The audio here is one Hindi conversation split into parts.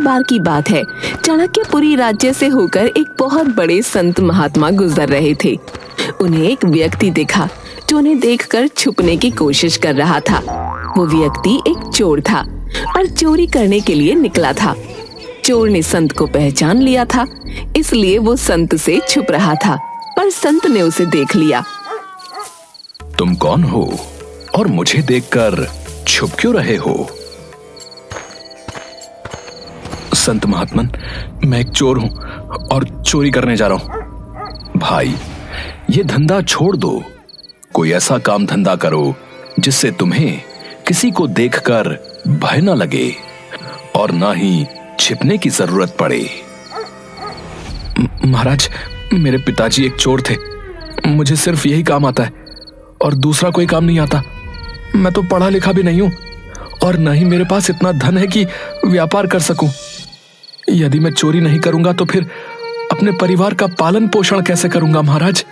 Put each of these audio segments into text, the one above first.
बार की बात है, चाणक्यपुरी राज्य से होकर एक बहुत बड़े संत महात्मा गुजर रहे थे। उन्हें एक व्यक्ति दिखा जो उन्हें देखकर छुपने की कोशिश कर रहा था। वो व्यक्ति एक चोर था और चोरी करने के लिए निकला था। चोर ने संत को पहचान लिया था, इसलिए वो संत से छुप रहा था, पर संत ने उसे देख लिया। तुम कौन हो और मुझे देखकर छुप क्यों रहे हो? संत महात्मन, मैं एक चोर हूं और चोरी करने जा रहा हूं। भाई, ये धंधा छोड़ दो। कोई ऐसा काम धंधा करो जिससे तुम्हें किसी को देखकर भय न लगे और ना ही छिपने की जरूरत पड़े। महाराज, मेरे पिताजी एक चोर थे। मुझे सिर्फ यही काम आता है और दूसरा कोई काम नहीं आता। मैं तो पढ़ा लिखा भी नहीं हूं और न ही मेरे पास इतना धन है कि व्यापार कर सकूं। यदि मैं चोरी नहीं करूंगा तो फिर अपने परिवार का पालन पोषण कैसे करूंगा महाराज?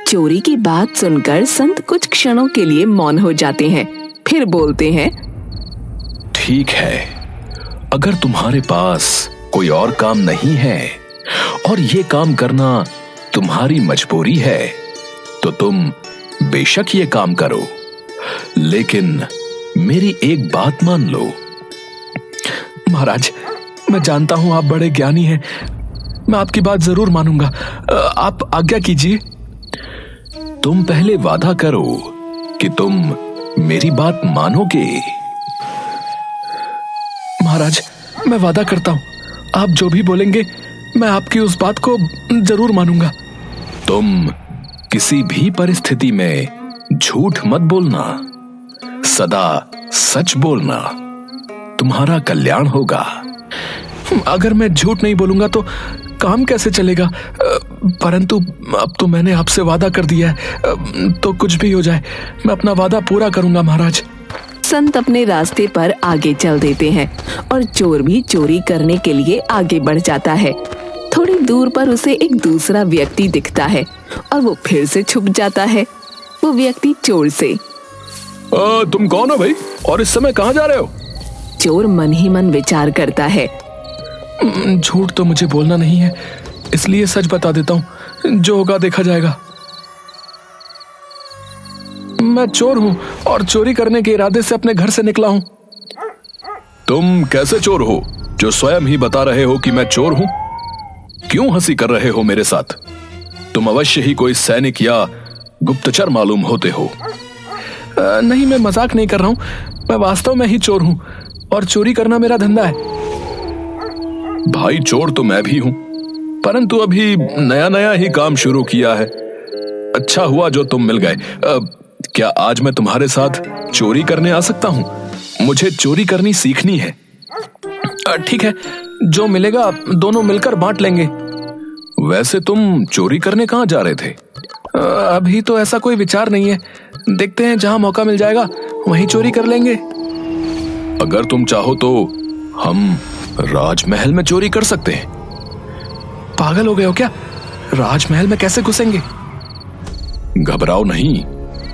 चोरी की बात सुनकर संत कुछ क्षणों के लिए मौन हो जाते हैं, फिर बोलते हैं, ठीक है, अगर तुम्हारे पास कोई और काम नहीं है और ये काम करना तुम्हारी मजबूरी है तो तुम बेशक ये काम करो, लेकिन मेरी एक बात मान लो। महाराज, मैं जानता हूं आप बड़े ज्ञानी हैं, मैं आपकी बात जरूर मानूंगा। आप आज्ञा कीजिए। तुम पहले वादा करो कि तुम मेरी बात मानोगे। महाराज, मैं वादा करता हूं, आप जो भी बोलेंगे मैं आपकी उस बात को जरूर मानूंगा। तुम किसी भी परिस्थिति में झूठ मत बोलना, सदा सच बोलना, तुम्हारा कल्याण होगा। अगर मैं झूठ नहीं बोलूंगा तो काम कैसे चलेगा? परंतु अब तो मैंने आपसे वादा कर दिया है, तो कुछ भी हो जाए मैं अपना वादा पूरा करूंगा महाराज। संत अपने रास्ते पर आगे चल देते हैं और चोर भी चोरी करने के लिए आगे बढ़ जाता है। थोड़ी दूर पर उसे एक दूसरा व्यक्ति दिखता है और वो फिर से छुप जाता है। वो व्यक्ति चोर से, तुम कौन हो भाई और इस समय कहां जा रहे हो? चोर मन ही मन विचार करता है, झूठ तो मुझे बोलना नहीं है, इसलिए सच बता देता हूं, जो होगा देखा जाएगा। मैं चोर हूं और चोरी करने के इरादे से अपने घर से निकला हूं। तुम कैसे चोर हो जो स्वयं ही बता रहे हो कि मैं चोर हूं? क्यों हंसी कर रहे हो मेरे साथ? तुम अवश्य ही कोई सैनिक या गुप्तचर मालूम होते हो। नहीं, मैं मजाक नहीं कर रहा हूं, मैं वास्तव में ही चोर हूं और चोरी करना मेरा धंधा है। भाई, चोर तो मैं भी हूं, परंतु अभी नया नया ही काम शुरू किया है। अच्छा हुआ जो तुम मिल गए। क्या आज मैं तुम्हारे साथ चोरी करने आ सकता हूं? मुझे चोरी करनी सीखनी है। ठीक है, जो मिलेगा दोनों मिलकर बांट लेंगे। वैसे तुम चोरी करने कहां जा रहे थे? अभी तो ऐसा कोई विचार नहीं है, देखते हैं, जहां मौका मिल जाएगा वहीं चोरी कर लेंगे। अगर तुम चाहो तो हम राजमहल में चोरी कर सकते हैं। पागल हो गए हो क्या? राजमहल में कैसे घुसेंगे? घबराओ नहीं।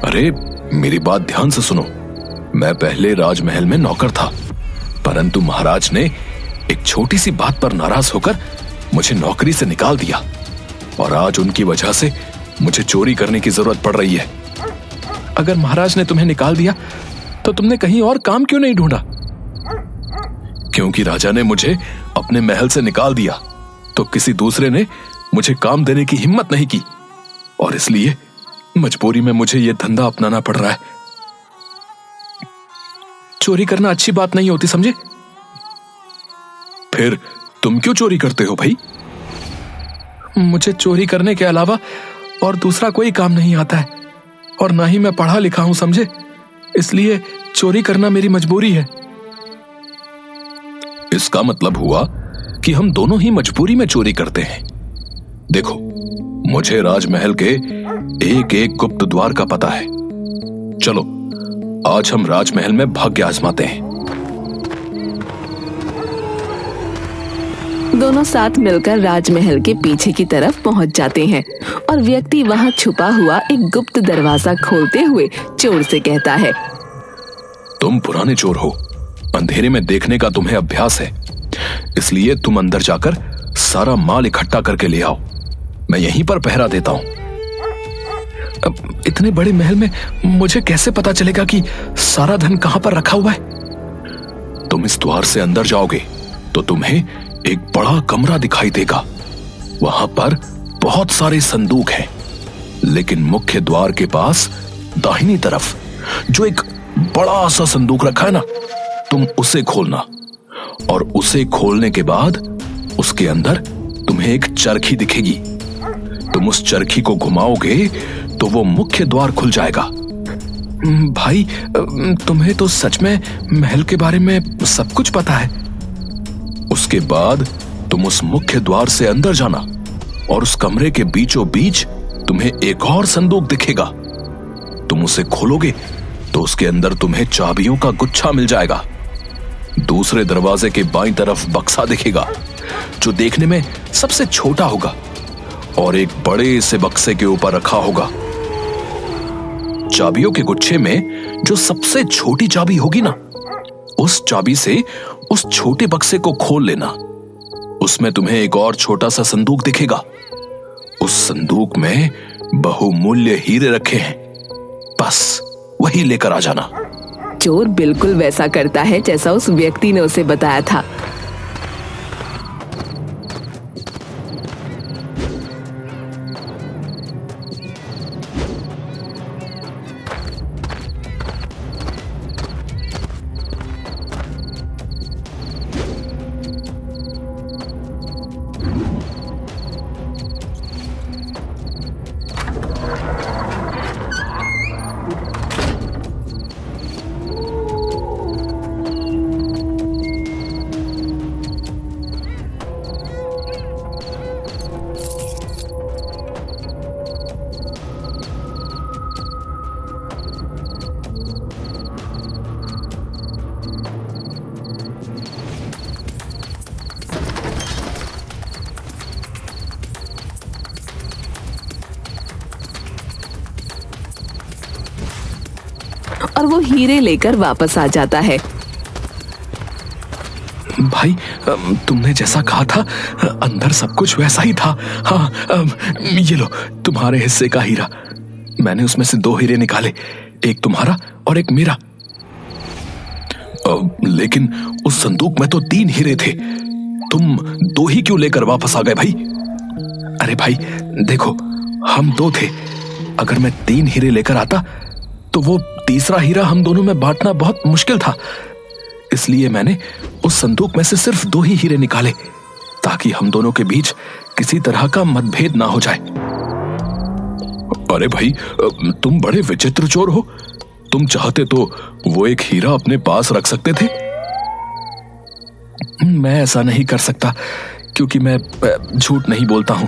अरे, मेरी बात ध्यान से सुनो। मैं पहले राजमहल में नौकर था, परंतु महाराज ने एक छोटी सी बात पर नाराज होकर मुझे नौकरी से निकाल दिया और आज उनकी वजह से मुझे चोरी करने की जरूरत पड़ रही है। अगर महाराज ने तुम्हें निकाल दिया तो तुमने कहीं और काम क्यों नहीं ढूंढा? क्योंकि राजा ने मुझे अपने महल से निकाल दिया तो किसी दूसरे ने मुझे काम देने की हिम्मत नहीं की और इसलिए मजबूरी में मुझे यह धंधा अपनाना पड़ रहा है। चोरी करना अच्छी बात नहीं होती, समझे? फिर तुम क्यों चोरी करते हो भाई? मुझे चोरी करने के अलावा और दूसरा कोई काम नहीं आता है और ना ही मैं पढ़ा लिखा हूं, समझे? इसलिए चोरी करना मेरी मजबूरी है। इसका मतलब हुआ कि हम दोनों ही मजबूरी में चोरी करते हैं। देखो, मुझे राजमहल के एक एक गुप्त द्वार का पता है। चलो, आज हम राजमहल में भाग्य आजमाते हैं। दोनों साथ मिलकर राजमहल के पीछे की तरफ पहुंच जाते हैं और व्यक्ति वहां छुपा हुआ एक गुप्त दरवाजा खोलते हुए चोर से कहता है, तुम पुराने चोर हो, अंधेरे में देखने का तुम्हें अभ्यास है, इसलिए तुम अंदर जाकर सारा माल इकट्ठा करके ले आओ। मैं यहीं पर पहरा देता हूं। इतने बड़े महल में मुझे कैसे पता चलेगा कि सारा धन कहां पर रखा हुआ है? तुम इस द्वार से अंदर जाओगे तो तुम्हें एक बड़ा कमरा दिखाई देगा। वहां पर बहुत सारे संदूक हैं, लेकिन मुख्य द्वार के पास दाहिनी तरफ जो एक बड़ा सा संदूक रखा है ना, तुम उसे खोलना। और उसे खोलने के बाद उसके अंदर तुम्हें एक चरखी दिखेगी। तुम उस चरखी को घुमाओगे तो वो मुख्य द्वार खुल जाएगा। भाई, तुम्हें तो सच में महल के बारे में सब कुछ पता है। उसके बाद तुम उस मुख्य द्वार से अंदर जाना और उस कमरे के बीचों बीच तुम्हें एक और संदूक दिखेगा। तुम उसे खोलोगे तो उसके अंदर तुम्हें चाबियों का गुच्छा मिल जाएगा। दूसरे दरवाजे के बाईं तरफ बक्सा दिखेगा जो देखने में सबसे छोटा होगा और एक बड़े से बक्से के ऊपर रखा होगा। चाबियों के गुच्छे में जो सबसे छोटी चाबी होगी ना, उस चाबी से उस छोटे बक्से को खोल लेना। उसमें तुम्हें एक और छोटा सा संदूक दिखेगा। उस संदूक में बहुमूल्य हीरे रखे हैं। बस वही लेकर आ जाना। चोर बिल्कुल वैसा करता है जैसा उस व्यक्ति ने उसे बताया था। और वो हीरे लेकर वापस आ जाता है। भाई, तुमने जैसा कहा था अंदर सब कुछ वैसा ही था। हाँ, ये लो तुम्हारे हिस्से का हीरा। मैंने उसमें से 2 हीरे निकाले, एक तुम्हारा और एक मेरा। लेकिन उस संदूक में तो 3 हीरे थे। तुम 2 ही क्यों लेकर वापस आ गए भाई? अरे भाई देखो, हम 2 थे। अगर मैं 3 हीरे लेकर आता तो वो तीसरा हीरा हम दोनों में बांटना बहुत मुश्किल था। इसलिए मैंने उस संदूक में से सिर्फ 2 ही हीरे निकाले, ताकि हम दोनों के बीच किसी तरह का मतभेद ना हो जाए। अरे भाई, तुम बड़े विचित्र चोर हो। तुम चाहते तो वो एक हीरा अपने पास रख सकते थे। मैं ऐसा नहीं कर सकता, क्योंकि मैं झूठ नहीं बोलता हूं।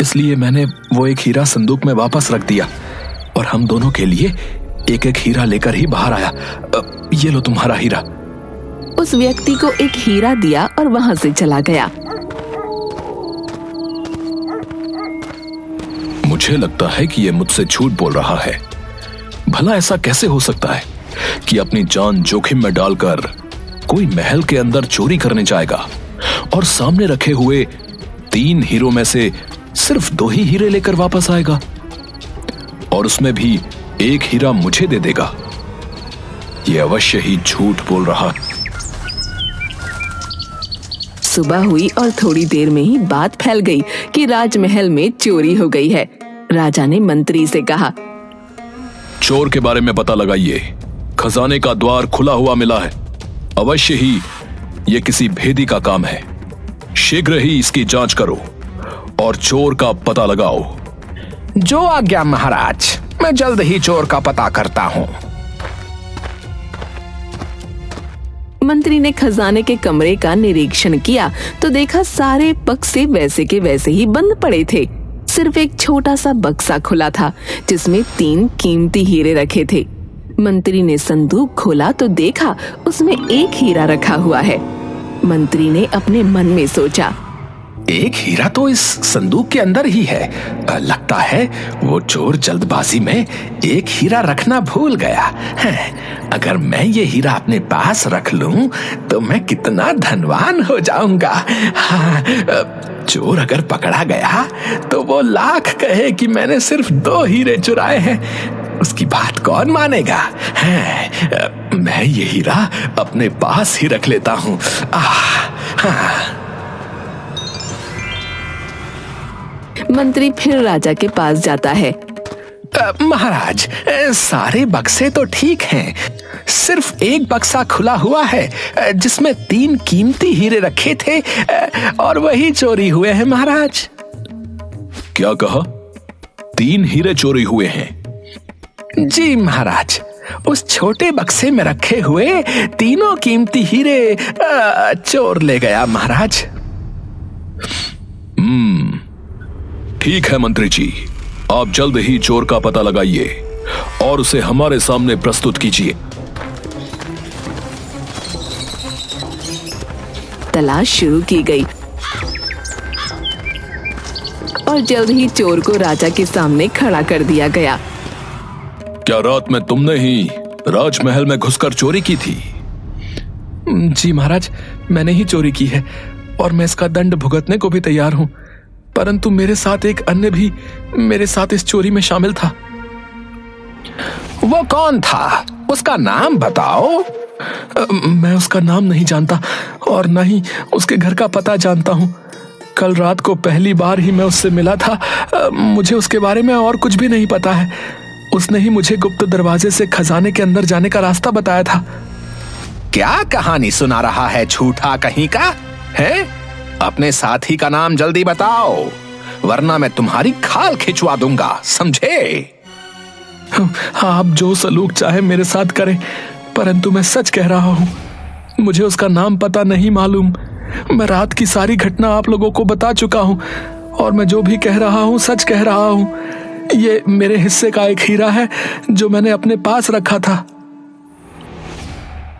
इसलिए मैंने वो एक हीरा संदूक में वापस रख दिया और हम दोनों के लिए एक एक हीरा लेकर ही बाहर आया। ये लो तुम्हारा हीरा। उस व्यक्ति को एक हीरा दिया और वहां से चला गया। मुझे लगता है कि ये मुझसे झूठ बोल रहा है। भला ऐसा कैसे हो सकता है कि अपनी जान जोखिम में डालकर कोई महल के अंदर चोरी करने जाएगा और सामने रखे हुए 3 हीरों में से सिर्फ 2 ही हीरे लेकर वापस आएगा, और उसमें भी एक हीरा मुझे दे देगा। ये अवश्य ही झूठ बोल रहा। सुबह हुई और थोड़ी देर में ही बात फैल गई कि राजमहल में चोरी हो गई है। राजा ने मंत्री से कहा, चोर के बारे में पता लगाइए। खजाने का द्वार खुला हुआ मिला है। अवश्य ही यह किसी भेदी का काम है। शीघ्र ही इसकी जांच करो और चोर का पता लगाओ। जो आज्ञा महाराज, मैं जल्द ही चोर का पता करता हूँ। मंत्री ने खजाने के कमरे का निरीक्षण किया तो देखा सारे बक्से वैसे के वैसे ही बंद पड़े थे। सिर्फ एक छोटा सा बक्सा खुला था जिसमें 3 कीमती हीरे रखे थे। मंत्री ने संदूक खोला तो देखा उसमें एक हीरा रखा हुआ है। मंत्री ने अपने मन में सोचा, एक हीरा तो इस संदूक के अंदर ही है। लगता है वो चोर जल्दबाजी में एक हीरा रखना भूल गया है। अगर मैं ये हीरा अपने पास रख लूं तो मैं कितना धनवान हो जाऊंगा। हाँ, चोर अगर पकड़ा गया तो वो लाख कहे कि मैंने सिर्फ 2 हीरे चुराए हैं, उसकी बात कौन मानेगा। मैं ये हीरा अपने पास ही रख लेता हूं। हाँ। मंत्री फिर राजा के पास जाता है। महाराज, सारे बक्से तो ठीक हैं, सिर्फ एक बक्सा खुला हुआ है जिसमें 3 कीमती हीरे रखे थे और वही चोरी हुए हैं महाराज। क्या कहा? 3 हीरे चोरी हुए हैं? जी महाराज, उस छोटे बक्से में रखे हुए तीनों कीमती हीरे चोर ले गया महाराज। ठीक है मंत्री जी, आप जल्द ही चोर का पता लगाइए और उसे हमारे सामने प्रस्तुत कीजिए। तलाश शुरू की गई और जल्द ही चोर को राजा के सामने खड़ा कर दिया गया। क्या रात में तुमने ही राजमहल में घुसकर चोरी की थी? जी महाराज, मैंने ही चोरी की है और मैं इसका दंड भुगतने को भी तैयार हूं, परंतु मेरे साथ एक अन्य भी मेरे साथ इस चोरी में शामिल था। वो कौन था? उसका नाम बताओ। मैं उसका नाम नहीं जानता और न ही उसके घर का पता जानता हूं। कल रात को पहली बार ही मैं उससे मिला था। मुझे उसके बारे में और कुछ भी नहीं पता है। उसने ही मुझे गुप्त दरवाजे से खजाने के अंदर जाने का रास्ता बताया था। क्या कहानी सुना रहा है झूठा कहीं का है? अपने साथी का नाम जल्दी बताओ, वरना मैं तुम्हारी खाल खिंचवा दूंगा, समझे? आप जो सलूक चाहे मेरे साथ करें, परंतु मैं सच कह रहा हूं, मुझे उसका नाम पता नहीं मालूम। मैं रात की सारी घटना आप लोगों को बता चुका हूं और मैं जो भी कह रहा हूं सच कह रहा हूं। ये मेरे हिस्से का एक हीरा है जो मैंने अपने पास रखा था।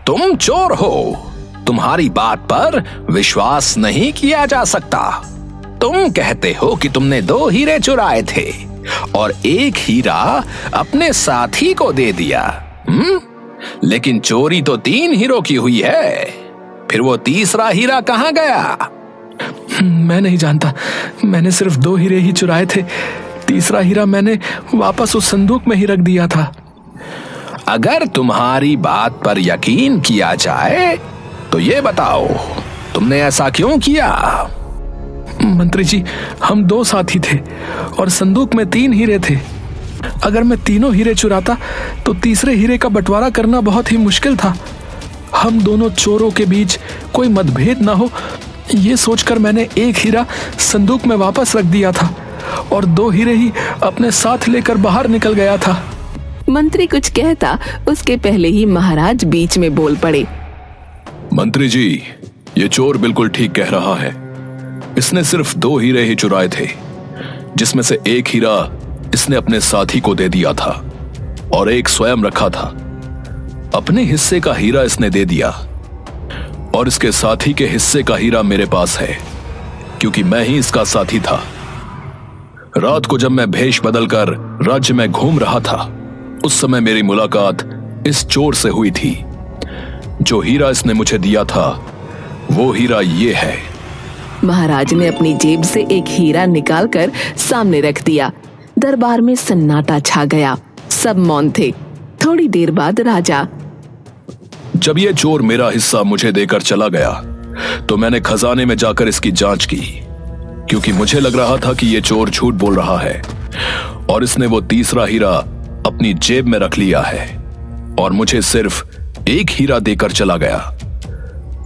तुम चोर हो, तुम्हारी बात पर विश्वास नहीं किया जा सकता। तुम कहते हो कि तुमने 2 हीरे चुराए थे और एक हीरा अपने साथी को दे दिया। लेकिन चोरी तो 3 हीरों की हुई है, फिर वो तीसरा हीरा कहां गया? मैं नहीं जानता, मैंने सिर्फ 2 हीरे ही चुराए थे। तीसरा हीरा मैंने वापस उस संदूक में ही रख दिया था। अगर तुम्हारी बात पर यकीन किया जाए तो ये बताओ, तुमने ऐसा क्यों किया? मंत्री जी, हम 2 साथी थे और संदूक में 3 हीरे थे। अगर मैं तीनों हीरे चुराता तो तीसरे हीरे का बंटवारा करना बहुत ही मुश्किल था। हम दोनों चोरों के बीच कोई मतभेद ना हो, ये सोचकर मैंने एक हीरा संदूक में वापस रख दिया था और 2 हीरे ही अपने साथ लेकर बाहर निकल गया था। मंत्री कुछ कहता उसके पहले ही महाराज बीच में बोल पड़े। मंत्री जी, ये चोर बिल्कुल ठीक कह रहा है। इसने सिर्फ 2 हीरे ही चुराए थे, जिसमें से एक हीरा इसने अपने साथी को दे दिया था और एक स्वयं रखा था। अपने हिस्से का हीरा इसने दे दिया और इसके साथी के हिस्से का हीरा मेरे पास है, क्योंकि मैं ही इसका साथी था। रात को जब मैं भेष बदलकर राज्य में घूम रहा था, उस समय मेरी मुलाकात इस चोर से हुई थी। जो हीरा इसने मुझे दिया था वो हीरा ये है। महाराज ने अपनी जेब से एक हीरा निकालकर सामने रख दिया। दरबार में सन्नाटा छा गया, सब मौन थे। थोड़ी देर बाद राजा, जब ये चोर मेरा हिस्सा मुझे देकर चला गया तो मैंने खजाने में जाकर इसकी जांच की, क्योंकि मुझे लग रहा था कि ये चोर झूठ बोल रहा है और इसने वो तीसरा हीरा अपनी जेब में रख लिया है और मुझे सिर्फ एक हीरा देकर चला गया।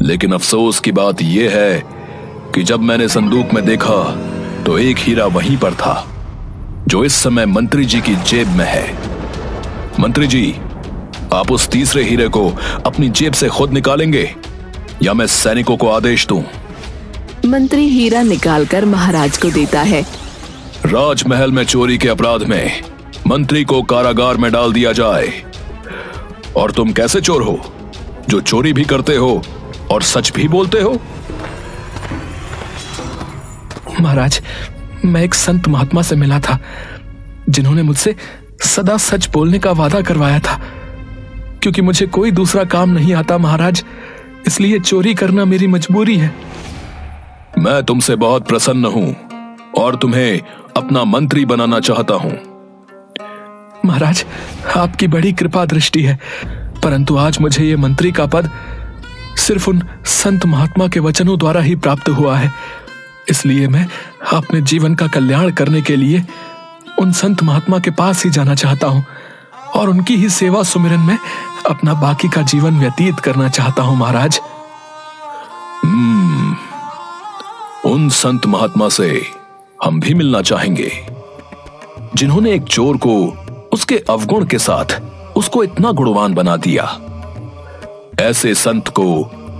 लेकिन अफसोस की बात यह है कि जब मैंने संदूक में देखा तो एक हीरा वहीं पर था जो इस समय मंत्री जी की जेब में है। मंत्री जी, आप उस तीसरे हीरे को अपनी जेब से खुद निकालेंगे या मैं सैनिकों को आदेश दूं? मंत्री हीरा निकालकर महाराज को देता है। राजमहल में चोरी के अपराध में मंत्री को कारागार में डाल दिया जाए। और तुम कैसे चोर हो जो चोरी भी करते हो और सच भी बोलते हो? महाराज, मैं एक संत महात्मा से मिला था जिन्होंने मुझसे सदा सच बोलने का वादा करवाया था। क्योंकि मुझे कोई दूसरा काम नहीं आता महाराज, इसलिए चोरी करना मेरी मजबूरी है। मैं तुमसे बहुत प्रसन्न हूं और तुम्हें अपना मंत्री बनाना चाहता हूं। महाराज, आपकी बड़ी कृपा दृष्टि है, परंतु आज मुझे ये मंत्री का पद सिर्फ उन संत महात्मा के वचनों द्वारा ही प्राप्त हुआ है। इसलिए मैं अपने जीवन का कल्याण करने के लिए उन संत महात्मा के पास ही जाना चाहता हूं और उनकी ही सेवा सुमिरन में अपना बाकी का जीवन व्यतीत करना चाहता हूं महाराज। उन संत महात्मा से हम भी मिलना चाहेंगे जिन्होंने एक चोर को उसके अवगुण के साथ उसको इतना गुणवान बना दिया। ऐसे संत को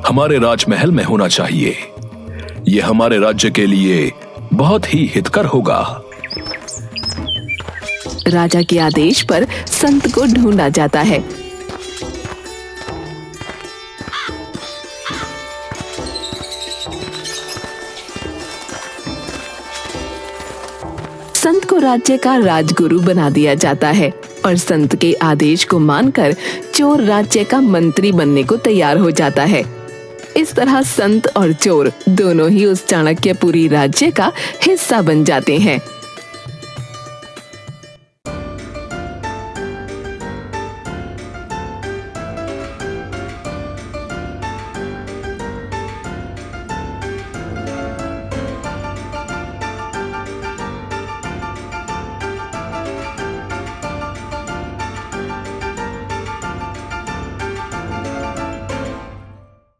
हमारे राजमहल में होना चाहिए। यह हमारे राज्य के लिए बहुत ही हितकर होगा। राजा के आदेश पर संत को ढूंढा जाता है। संत को राज्य का राजगुरु बना दिया जाता है और संत के आदेश को मानकर चोर राज्य का मंत्री बनने को तैयार हो जाता है। इस तरह संत और चोर दोनों ही उस चाणक्यपुरी राज्य का हिस्सा बन जाते हैं।